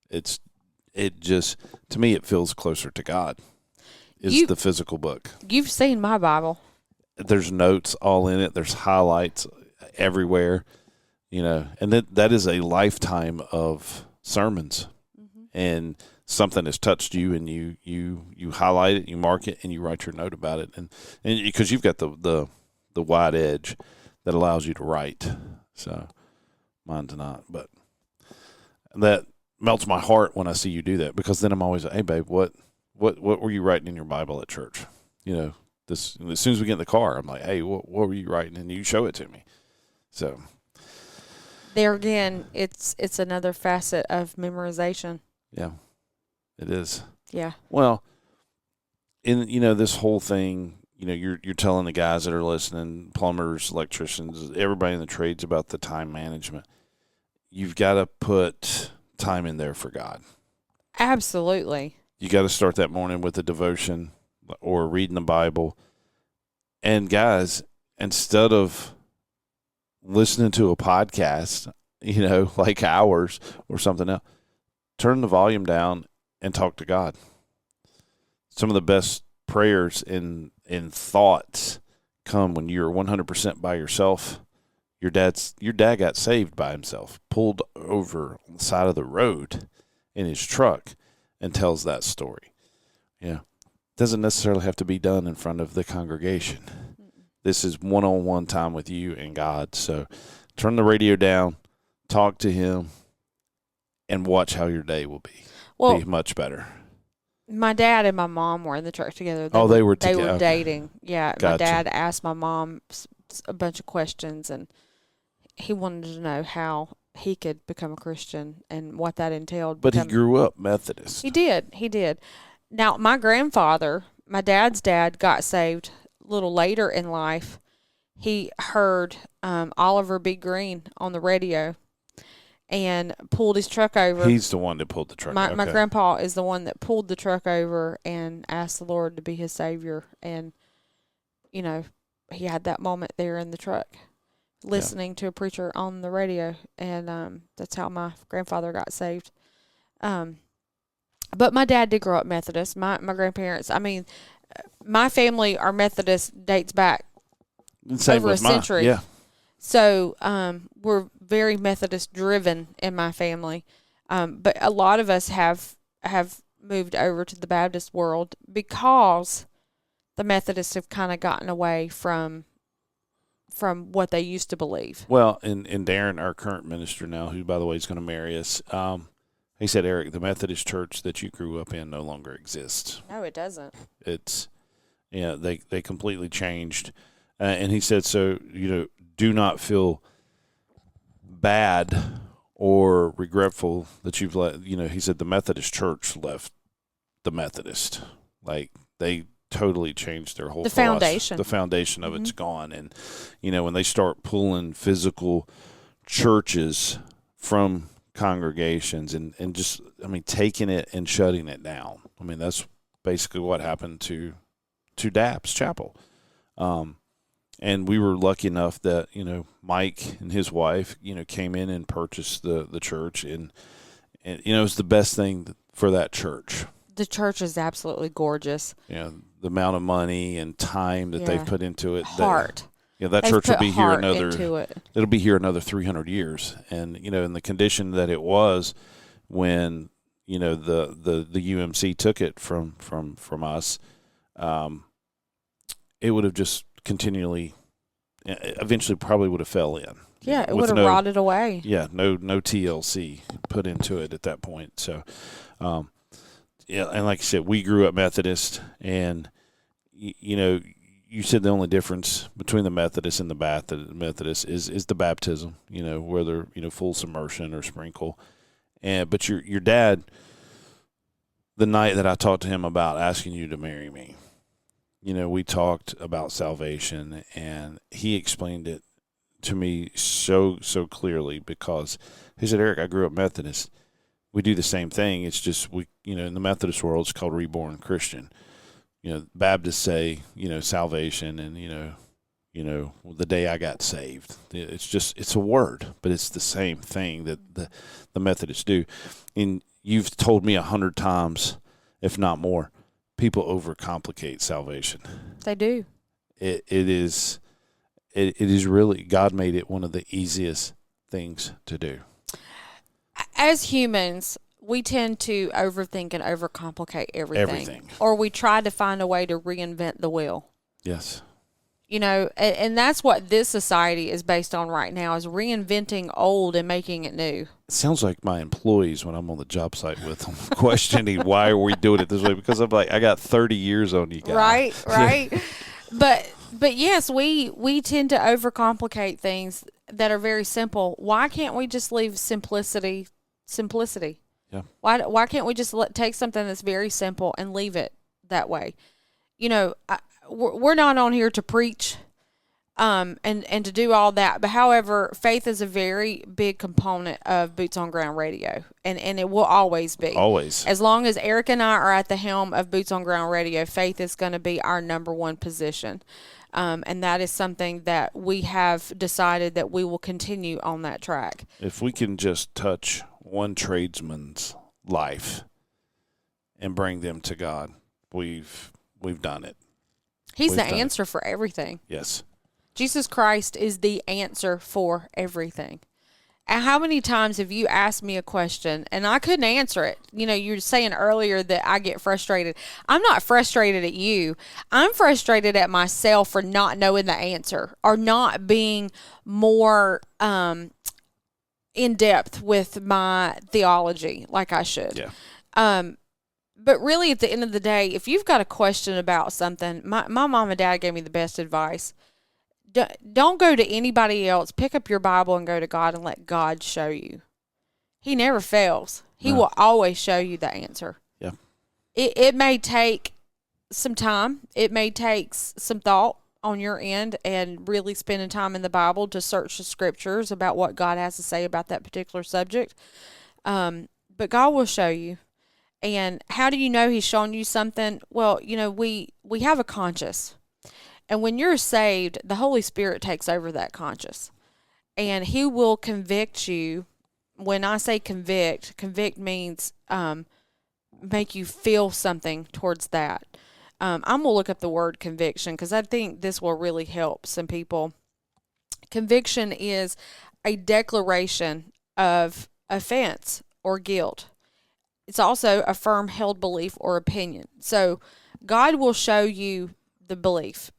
It just, to me, it feels closer to God. Is the physical book. You've seen my Bible. There's notes all in it. There's highlights everywhere, you know, and that is a lifetime of sermons. Mm-hmm. And something has touched you, and you highlight it, you mark it, and you write your note about it, and because you've got the wide edge that allows you to write. So mine's not, but that melts my heart when I see you do that, because then I'm always, hey babe, what were you writing in your Bible at church? You know, this as soon as we get in the car, I'm like, hey, what were you writing? And you show it to me. So there again, it's another facet of memorization. Yeah, it is. Yeah. Well, in this whole thing, you're telling the guys that are listening, plumbers, electricians, everybody in the trades, about the time management. You've got to put time in there for God. Absolutely. You got to start that morning with a devotion or reading the Bible. And guys, instead of listening to a podcast, like ours or something else, turn the volume down and talk to God. Some of the best prayers and thoughts come when you're 100% by yourself. Your dad got saved by himself, pulled over on the side of the road in his truck, and tells that story. Yeah. Doesn't necessarily have to be done in front of the congregation. This is one-on-one time with you and God. So turn the radio down, talk to him, and watch how your day will be. Well, be much better. My dad and my mom were in the church together. They were together. They were dating. Yeah. Gotcha. My dad asked my mom a bunch of questions, and he wanted to know how he could become a Christian and what that entailed. But he grew up Methodist. He did. Now, my grandfather, my dad's dad, got saved a little later in life. He heard Oliver B. Green on the radio and pulled his truck over. He's the one that pulled the truck over. My grandpa is the one that pulled the truck over and asked the Lord to be his Savior. And, he had that moment there in the truck, listening to a preacher on the radio, and that's how my grandfather got saved. But my dad did grow up Methodist. My grandparents, my family, our Methodist dates back over a century. Yeah. So we're very Methodist driven in my family. But a lot of us have moved over to the Baptist world because the Methodists have kind of gotten away from what they used to believe. Well, and Darren, our current minister now, who, by the way, is going to marry us, he said, Eric, the Methodist church that you grew up in no longer exists. No, it doesn't. It's, they completely changed. And he said, so, do not feel bad or regretful that you've let, he said the Methodist church left the Methodist. Like, they totally changed their whole foundation. The foundation of it's gone. And, when they start pulling physical churches from congregations and just, taking it and shutting it down. That's basically what happened to Dabb's Chapel. And we were lucky enough that, Mike and his wife, came in and purchased the church. And it was the best thing for that church. The church is absolutely gorgeous. The amount of money and time that they've put into it. Heart. That church will be here it'll be here another 300 years. And, in the condition that it was when, the UMC took it from us, it would have just continually, eventually probably would have fell in. Yeah, it would have rotted away. Yeah, no TLC put into it at that point. So, and like I said, we grew up Methodist, and you said the only difference between the Methodist and the Methodist is the baptism. Whether full submersion or sprinkle, but your dad, the night that I talked to him about asking you to marry me, we talked about salvation, and he explained it to me so clearly, because he said, Eric, I grew up Methodist. We do the same thing. It's just in the Methodist world, it's called reborn Christian. Baptists say, salvation, and the day I got saved. It's a word, but it's the same thing that the Methodists do. And you've told me 100 times, if not more, people overcomplicate salvation. They do. It is really, God made it one of the easiest things to do. As humans, we tend to overthink and overcomplicate everything. Or we try to find a way to reinvent the wheel. Yes. And that's what this society is based on right now, is reinventing old and making it new. It sounds like my employees when I'm on the job site with them, questioning why are we doing it this way, because I'm like, I got 30 years on you guys. Right. But yes, we tend to overcomplicate things that are very simple. Why can't we just leave simplicity? Yeah. Why can't we just take something that's very simple and leave it that way? We're not on here to preach, and to do all that. But however, faith is a very big component of Boots on Ground Radio, and it will always be. Always. As long as Eric and I are at the helm of Boots on Ground Radio, faith is going to be our number one position. And that is something that we have decided that we will continue on that track. If we can just touch one tradesman's life and bring them to God, we've done it. He's the answer for everything. Yes. Jesus Christ is the answer for everything. And how many times have you asked me a question and I couldn't answer it? You were saying earlier that I get frustrated. I'm not frustrated at you. I'm frustrated at myself for not knowing the answer or not being more in depth with my theology like I should. Yeah. But really, at the end of the day, if you've got a question about something, my mom and dad gave me the best advice. Don't go to anybody else. Pick up your Bible and go to God and let God show you. He never fails. He will always show you the answer. Yeah. It may take some time. It may take some thought on your end and really spending time in the Bible to search the scriptures about what God has to say about that particular subject. But God will show you. And how do you know he's showing you something? Well, we have a conscience. And when you're saved, the Holy Spirit takes over that conscience. And he will convict you. When I say convict means make you feel something towards that. I'm going to look up the word conviction because I think this will really help some people. Conviction is a declaration of offense or guilt. It's also a firm held belief or opinion. So God will show you the belief.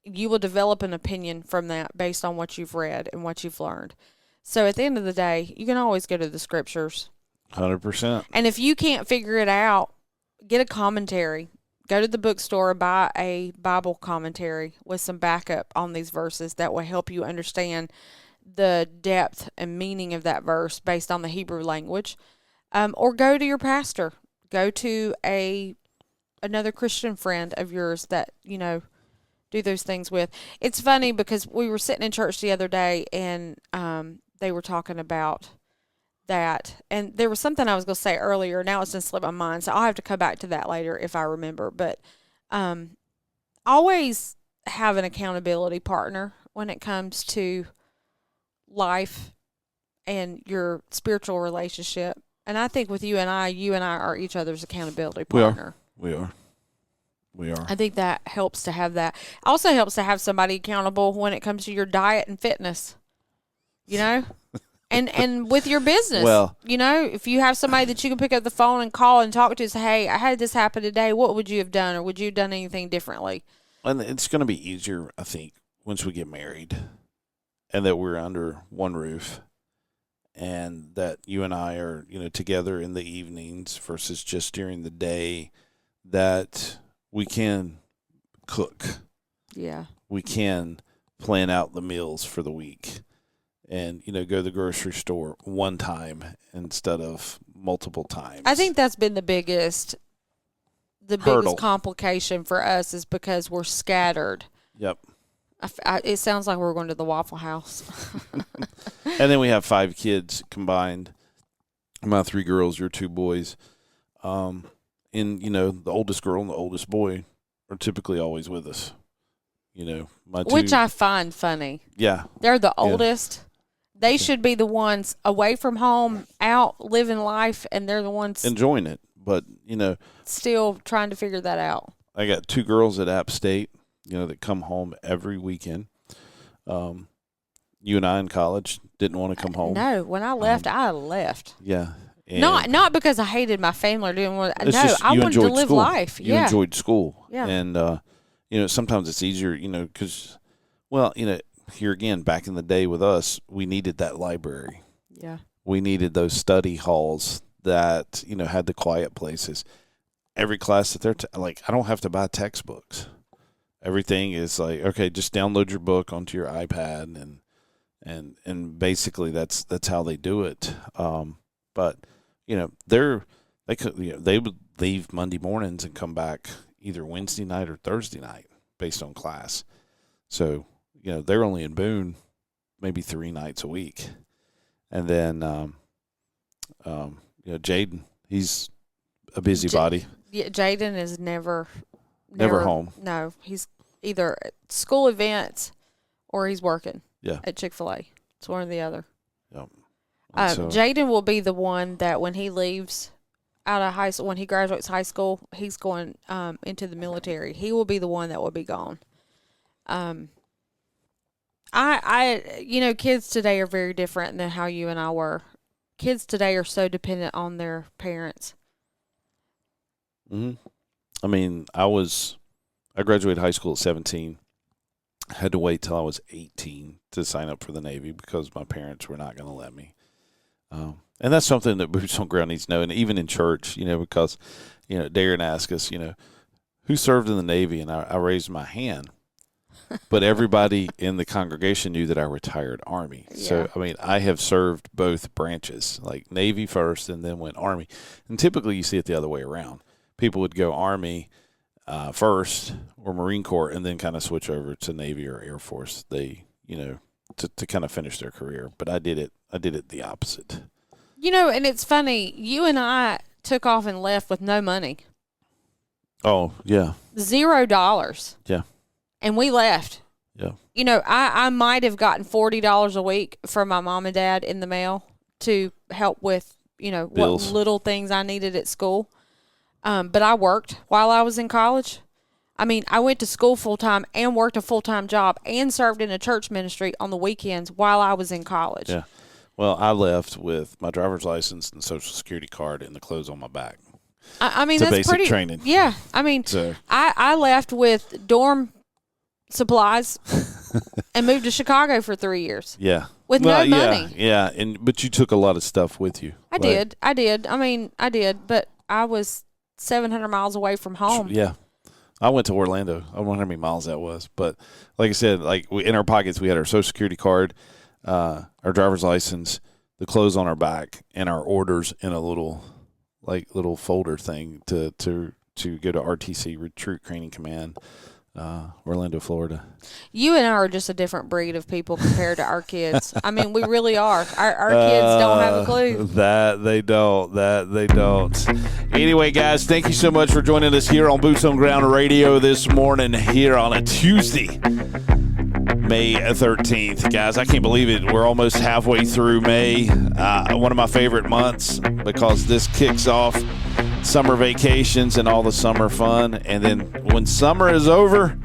You will develop an opinion from that based on what you've read and what you've learned. So at the end of the day, you can always go to the scriptures. 100%. And if you can't figure it out, get a commentary. Go to the bookstore and buy a Bible commentary with some backup on these verses that will help you understand the depth and meaning of that verse based on the Hebrew language. Or go to your pastor. Go to another Christian friend of yours that, do those things with. It's funny because we were sitting in church the other day and they were talking about that, and there was something I was going to say earlier. Now it's just slipped my mind, so I'll have to come back to that later if I remember. But always have an accountability partner when it comes to life and your spiritual relationship. And I think with you and I are each other's accountability partner. We are. I think that helps to have that. Also helps to have somebody accountable when it comes to your diet and fitness. You know? And with your business. Well, you know, if you have somebody that you can pick up the phone and call and talk to, say, hey, I had this happen today. What would you have done? Or would you have done anything differently? and it's going to be easier, I think, once we get married and that we're under one roof and that you and I are, together in the evenings versus just during the day, that we can cook. Yeah. We can plan out the meals for the week and, go to the grocery store one time instead of multiple times. I think that's been the biggest hurdle. Complication for us is because we're scattered. Yep. It sounds like we're going to the Waffle House. And then we have 5 kids combined. My 3 girls, your 2 boys. And, the oldest girl and the oldest boy are typically always with us. Which I find funny. Yeah. They're the oldest. They should be the ones away from home, out living life, and they're the ones enjoying it. But, still trying to figure that out. I got 2 girls at App State, that come home every weekend. You and I in college didn't want to come home. No, when I left, I left. Yeah. And not because I hated my family or didn't want to. No, just, I wanted to live school. life. You enjoyed school. Yeah. And, sometimes it's easier, because, here again, back in the day with us, we needed that library. Yeah. We needed those study halls that, had the quiet places. Every class that they're I don't have to buy textbooks. Everything is like, okay, just download your book onto your iPad and basically that's how they do it. But they would leave Monday mornings and come back either Wednesday night or Thursday night based on class. So, they're only in Boone maybe 3 nights a week. And then Jaden, he's a busybody. Yeah, Jaden is never home. No, he's either at school events or he's working. Yeah. At Chick-fil-A. It's one or the other. Yep. Jaden will be the one that when he leaves out of high school, when he graduates high school, he's going into the military. He will be the one that will be gone. Kids today are very different than how you and I were. Kids today are so dependent on their parents. Mm-hmm. I mean, I graduated high school at 17. I had to wait till I was 18 to sign up for the Navy because my parents were not going to let me. And that's something that Boots on Ground needs to know. And even in church, because, Darren asked us, who served in the Navy? And I raised my hand. But everybody in the congregation knew that I retired Army. Yeah. So, I have served both branches, like Navy first and then went Army. And typically you see it the other way around. People would go Army first or Marine Corps and then kind of switch over to Navy or Air Force. They, to kind of finish their career. But I did it the opposite. And it's funny. You and I took off and left with no money. Oh, yeah. $0. Yeah. And we left. Yeah. I might have gotten $40 a week from my mom and dad in the mail to help with, bills. What little things I needed at school. But I worked while I was in college. I went to school full-time and worked a full-time job and served in a church ministry on the weekends while I was in college. Yeah. Well, I left with my driver's license and Social Security card and the clothes on my back. That's basic pretty training. Yeah. I left with dorm supplies and moved to Chicago for 3 years. Yeah. With no money. Yeah. But you took a lot of stuff with you. I did. I did. But I was 700 miles away from home. Yeah. I went to Orlando. I don't know how many miles that was. But like I said, in our pockets, we had our Social Security card, our driver's license, the clothes on our back, and our orders in a little folder thing to go to RTC, Recruit Training Command, Orlando, Florida. You and I are just a different breed of people compared to our kids. I mean, we really are. Our kids don't have a clue. That they don't. Anyway, guys, thank you so much for joining us here on Boots on Ground Radio this morning here on a Tuesday, May 13th. Guys, I can't believe it. We're almost halfway through May, one of my favorite months because this kicks off summer vacations and all the summer fun. And then when summer is over,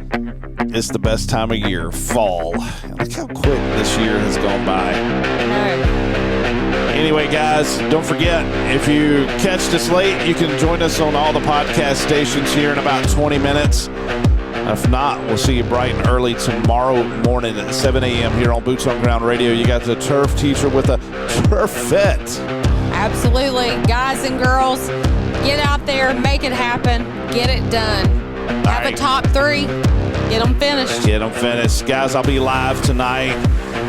it's the best time of year, fall. Look how quick this year has gone by. Anyway, guys, don't forget, if you catched us late, you can join us on all the podcast stations here in about 20 minutes. If not, we'll see you bright and early tomorrow morning at 7 a.m. here on Boots on Ground Radio. You got the turf teacher with a Turfette. Absolutely. Guys and girls, get out there, make it happen, get it done. Have a top 3. Get them finished. Guys, I'll be live tonight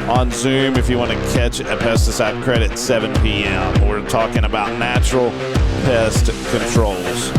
on Zoom if you want to catch a pesticide credit at 7 p.m. We're talking about natural pest controls.